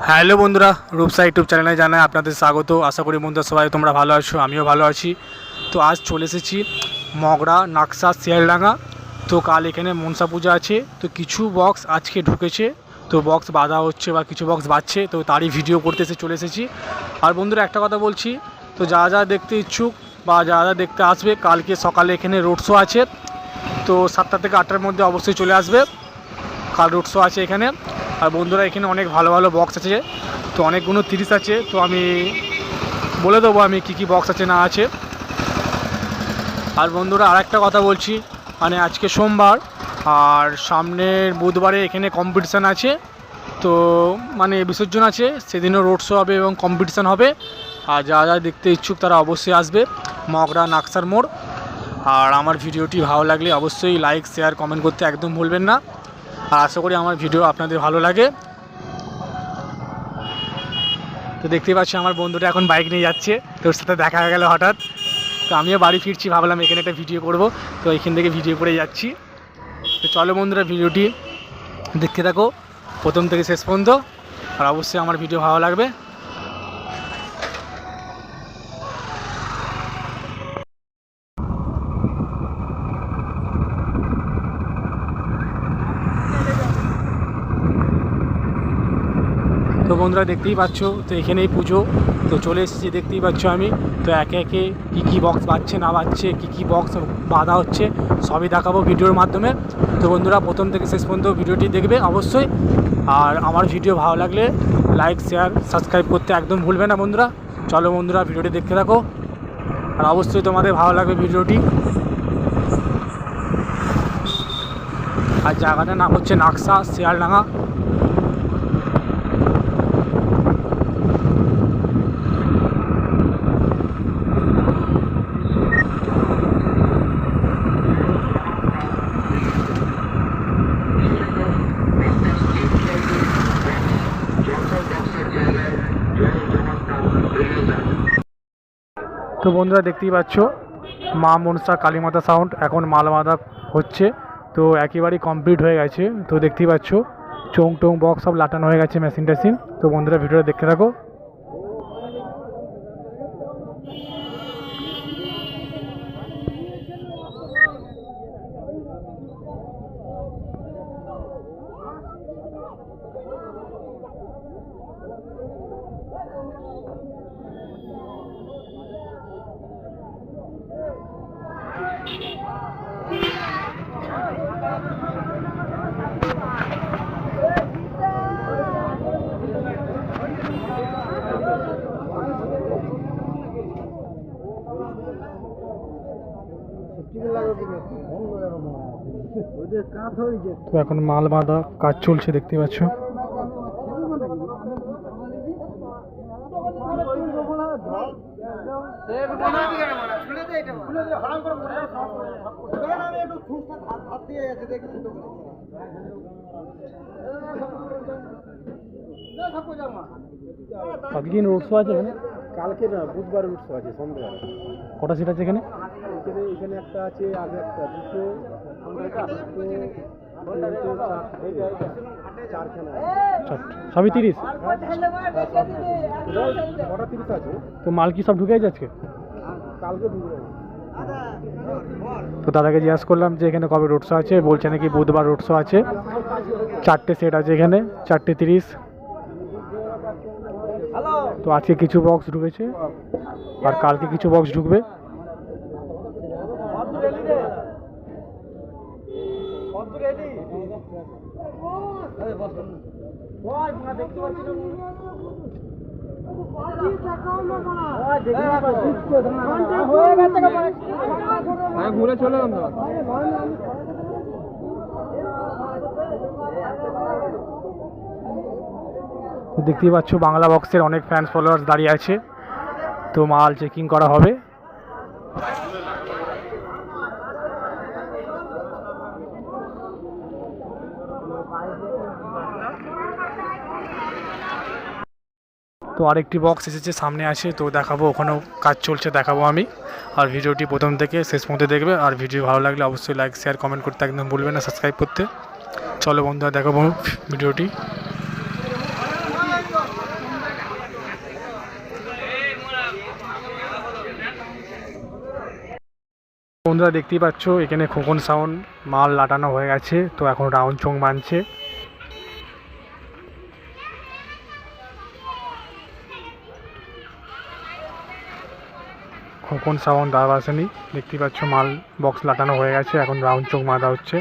Hello বন্ধুরা, Rupsa YouTube চ্যানেলে জানাই আপনাদের স্বাগত। আশা করি বন্ধুরা সবাই তোমরা ভালো আছো, আমিও ভালো আছি। তো আজ চলে এসেছি মগরা নাকসা শিয়ালডাঙ্গা। তো কাল এখানে মনসা পূজা আছে, তো কিছু বক্স আজকে ঢুকেছে, তো বক্স বাঁধা হচ্ছে বা কিছু বক্স বাজছে, তো তারই ভিডিও করতে চলে এসেছি। আর বন্ধুরা একটা কথা বলছি, তো যা দেখতে ইচ্ছুক বা যা দেখতে আসবে, কালকে সকালে এখানে রোড শো আছে, তো 7টা থেকে 8টার মধ্যে অবশ্যই চলে আসবে। কাল রোড শো আছে এখানে। আর বন্ধুরা এখানে অনেক ভালো ভালো বক্স আছে, তো অনেকগুলো 30 আছে, তো আমি বলে দেবো আমি কী বক্স আছে না আছে। আর বন্ধুরা আরেকটা কথা বলছি, মানে আজকে সোমবার আর সামনের বুধবারে এখানে কম্পিটিশান আছে, তো মানে বিসর্জন আছে, সেদিনও রোড শো হবে এবং কম্পিটিশান হবে। আর যা দেখতে ইচ্ছুক তারা অবশ্যই আসবে মগরা নাকসার মোড়। আর আমার ভিডিওটি ভালো লাগলে অবশ্যই লাইক শেয়ার কমেন্ট করতে একদম ভুলবেন না। আর আশা করি আমার ভিডিও আপনাদের ভালো লাগে। তো দেখতেই পাচ্ছি আমার বন্ধুটা এখন বাইক নিয়ে যাচ্ছে, তোর সাথে দেখা হয়ে গেল হঠাৎ। তো আমিও বাড়ি ফিরছি, ভাবলাম এখানে একটা ভিডিও করব, তো এখান থেকে ভিডিও করে যাচ্ছি। তো চলো বন্ধুরা, ভিডিওটি দেখতে থাকো প্রথম থেকে শেষ পর্যন্ত, আর অবশ্যই আমার ভিডিও ভালো লাগবে। তো বন্ধুরা দেখতেই পাচ্ছ, তো এখানেই পুজো, তো চলে এসেছি দেখতেই পাচ্ছ আমি। তো একে একে কী বক্স বাজছে না বাজছে, কী বক্স বাঁধা হচ্ছে, সবই দেখাবো ভিডিওর মাধ্যমে। তো বন্ধুরা প্রথম থেকে শেষ পর্যন্ত ভিডিওটি দেখবে অবশ্যই। আর আমার ভিডিও ভালো লাগলে লাইক শেয়ার সাবস্ক্রাইব করতে একদম ভুলবে না বন্ধুরা। চলো বন্ধুরা ভিডিওটি দেখতে থাকো, আর অবশ্যই তোমাদের ভালো লাগবে ভিডিওটি। আর জায়গাটার নাম হচ্ছে নাকসা শিয়ালডাঙ্গা। তো বন্ধুরা দেখতেই পাচ্ছ মা মনসা কালীমাতা সাউন্ড এখন মাল বাঁধা হচ্ছে, তো একেবারেই কমপ্লিট হয়ে গেছে। তো দেখতেই পাচ্ছ চোং টোং বক্স সব লাটানো হয়ে গেছে, মেশিন টেশিন। তো বন্ধুরা ভিডিওটা দেখতে থাকো। তো এখন মাল বাঁধা কাজ চলছে দেখতে পাচ্ছ। আজকে রোড শো আছে এখানে? কালকে না, বুধবার রোড শো আছে, সন্ধ্যাবেলা। কটা সিট আছে এখানে? এখানে একটা আছে, আগে একটা, দুটো, চারখানা, সবই 30? কটা 30 আছে। তো মাল কি সব ঢুকে আছে আজকে? কালকে ঢুকে। তো দাদাকে জিজ্ঞাসা করলাম যে এখানে কবে রোড শো আছে, বলছে নাকি বুধবার রোড শো আছে। 4টে সেট আছে এখানে, 4টে 30। তো আজকে কিছু বক্স ঢুকেছে আর কালকে কিছু বক্স ঢুকবে। ঘুরে চলে এলাম। তো দেখতেই পাচ্ছ বাংলা বক্সের অনেক ফ্যান্স ফলোয়ার্স দাঁড়িয়ে আছে, তো মাল চেকিং করা হবে। তো আরেকটি বক্স এসেছে সামনে আছে, তো দেখাবো, ওখানেও কাজ চলছে, দেখাবো আমি। আর ভিডিওটি প্রথম থেকে শেষ পর্যন্ত দেখবে, আর ভিডিও ভালো লাগলে অবশ্যই লাইক শেয়ার কমেন্ট করতে একদম ভুলবেন না, সাবস্ক্রাইব করতে। চলো বন্ধুরা দেখাবো ভিডিওটি। বন্ধুরা দেখতেই পাচ্ছ এখানে খোকন সাউন্ড মাল লাটানো হয়ে গেছে, তো এখন রাউন্ড চং বানছে। খোকন সাউন্ড দাবাসেনি দেখতেই পাচ্ছ মাল বক্স লাটানো হয়ে গেছে, এখন রাউন্ড চং বাঁধা হচ্ছে।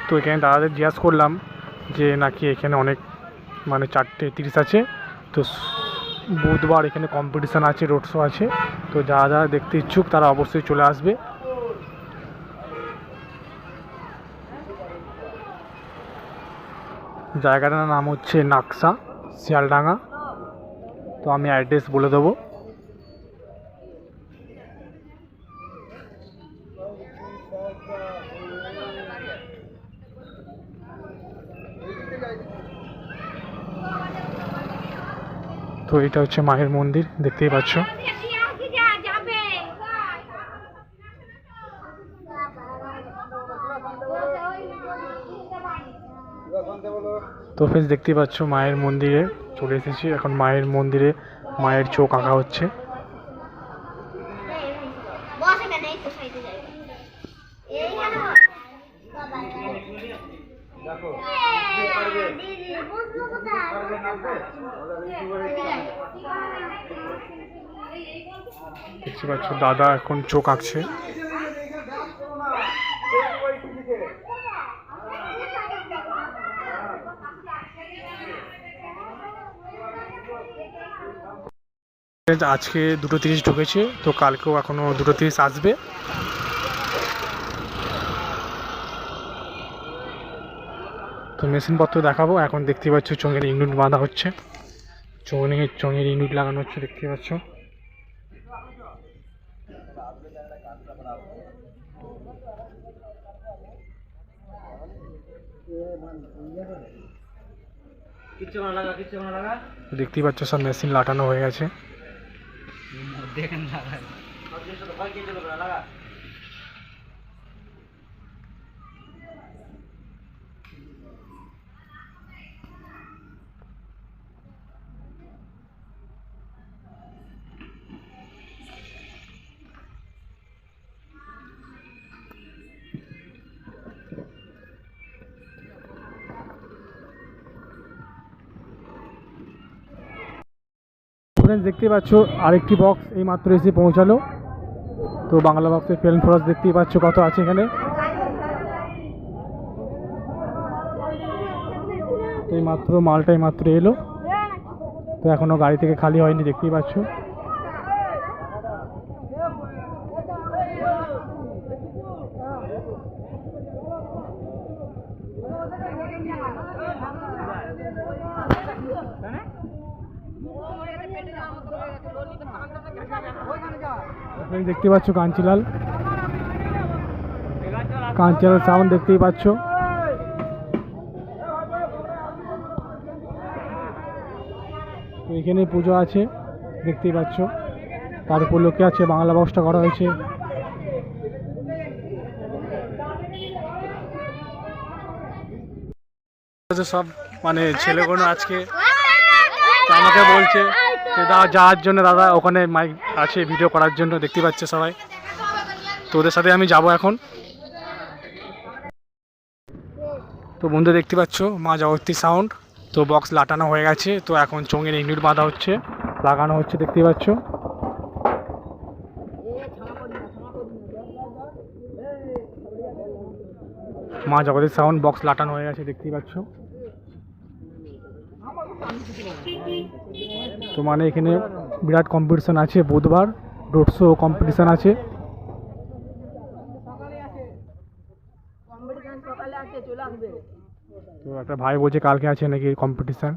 তো এখানে দাদাদের জিজ্ঞাসা করলাম যে নাকি এখানে অনেক মানে 4:30 আছে, তো বুধবার এখানে কম্পিটিশান আছে, রোড শো আছে, তো যারা যারা দেখতে ইচ্ছুক তারা অবশ্যই চলে আসবে। জায়গাটার নাম হচ্ছে নাকসা, শিয়ালডাঙ্গা। তো আমি অ্যাড্রেস বলে দেবো। তো এটা হচ্ছে মায়ের মন্দির, দেখতেই পাচ্ছ। তো ফ্রেন্ডস দেখতেই পাচ্ছ মায়ের মন্দিরে চলে এসেছি। এখন মায়ের মন্দিরে মায়ের চোখ আঁকা হচ্ছে। দেখতে পাচ্ছ দাদা এখন চোখ আঁকছে। আজকে 2:30 ঢুকেছে, তো কালকেও এখনো 2:30 আসবে। তো মেশিনপত্র দেখাবো। এখন দেখতে পাচ্ছ চোঙের ইউনিট বাঁধা হচ্ছে, চোঙের ইউনিট লাগানো হচ্ছে, দেখতে পাচ্ছ। দেখতেই পাচ্ছ সব মেশিন লাটানো হয়ে গেছে। দেখতে পাচ্ছ আরেকটি বক্স এই মাত্র এসে পৌঁছালো। তো বাংলা বক্সের ফেল খরচ দেখতেই পাচ্ছ কত আছে এখানে। তো এই মাত্র মালটাই মাত্র এলো, তো এখনো গাড়ি থেকে খালি হয়নি, দেখতেই পাচ্ছ। দেখতে পাচ্ছ কাঞ্চিলাল সাউন্ড দেখতেই পাচ্ছ। তো এখানে পুজো আছে দেখতেই পাচ্ছ, তার উপলক্ষে আছে বাংলা বক্সটা করা হয়েছে। সব মানে ছেলেগুলো আজকে আমাকে বলছে যে যাওয়ার জন্য, দাদা ওখানে মাইক আছে ভিডিও করার জন্য, দেখতে পাচ্ছে সবাই। তো ওদের সাথে আমি যাব এখন। তো বন্ধু দেখতে পাচ্ছ মা জগত্রী সাউন্ড, তো বক্স লাটানো হয়ে গেছে, তো এখন চোঙের ইউনিট বাঁধা হচ্ছে, লাগানো হচ্ছে, দেখতেই পাচ্ছ। মা জগত্রী সাউন্ড বক্স লাটানো হয়ে গেছে, দেখতেই পাচ্ছ। তো মানে এখানে বিরাট কম্পিটিশান আছে, বুধবার রোড শো কম্পিটিশান আছে। তো একটা ভাই বলছে কালকে আছে নাকি কম্পিটিশান।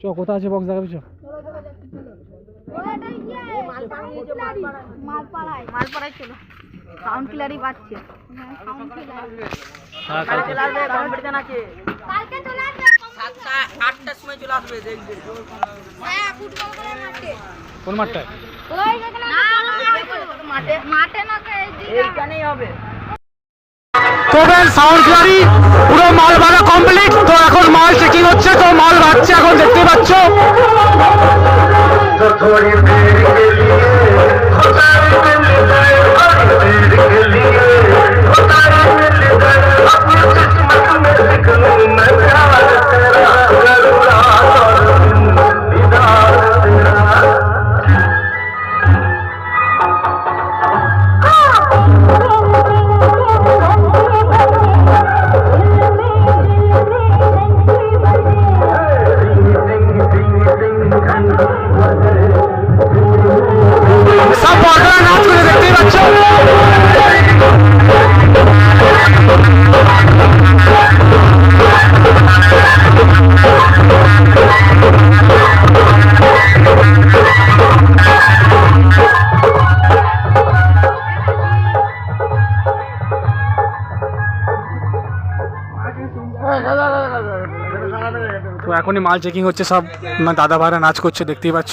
চ কোথায় আছে বক্স দেখাবি চ। মালপাড়ায় চলো, সাউন্ড ক্লিয়ারই পাচ্ছে। কালকে চলে আসবে 7-8টার সময় চলে আসবে, দেখবে। হ্যাঁ, ফুটবল মাঠে। কোন মাঠটায়? ওই যেখানে মাঠে না, এইখানেই হবে। তো স্কোপ অ্যান্ড সাউন্ড ক্লিয়ারি পুরো মাল ভাড়া কমপ্লিট। তো এখন মাল চেকিং হচ্ছে, তো মাল ভাগছে এখন দেখতে পাচ্ছ। तो थोड़ी देर के लिए खुदाई मिल गए, थोड़ी देर के लिए खुदाई मिल गए, अपनी किस्मत में लिख लूं मैं प्यार तेरा, जरूर और दीदार तेरा। সব বড়রা নাচ করে দেখতেই পাচ্ছ। তো এখনই মাল চেকিং হচ্ছে, সব দাদা ভাইরা নাচ করছে দেখতেই পাচ্ছ।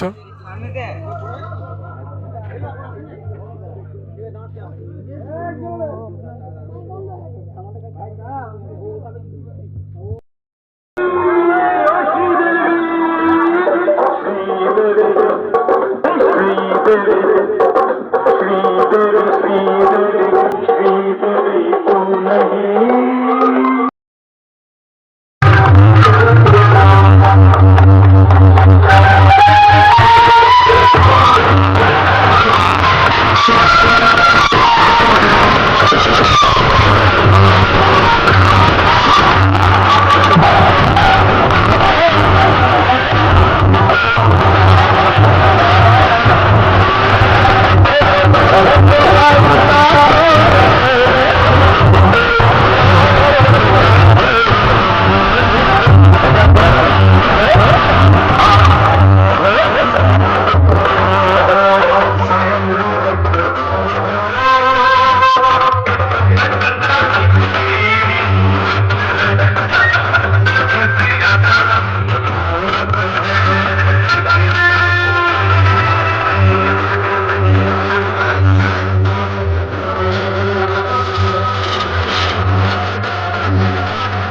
श्री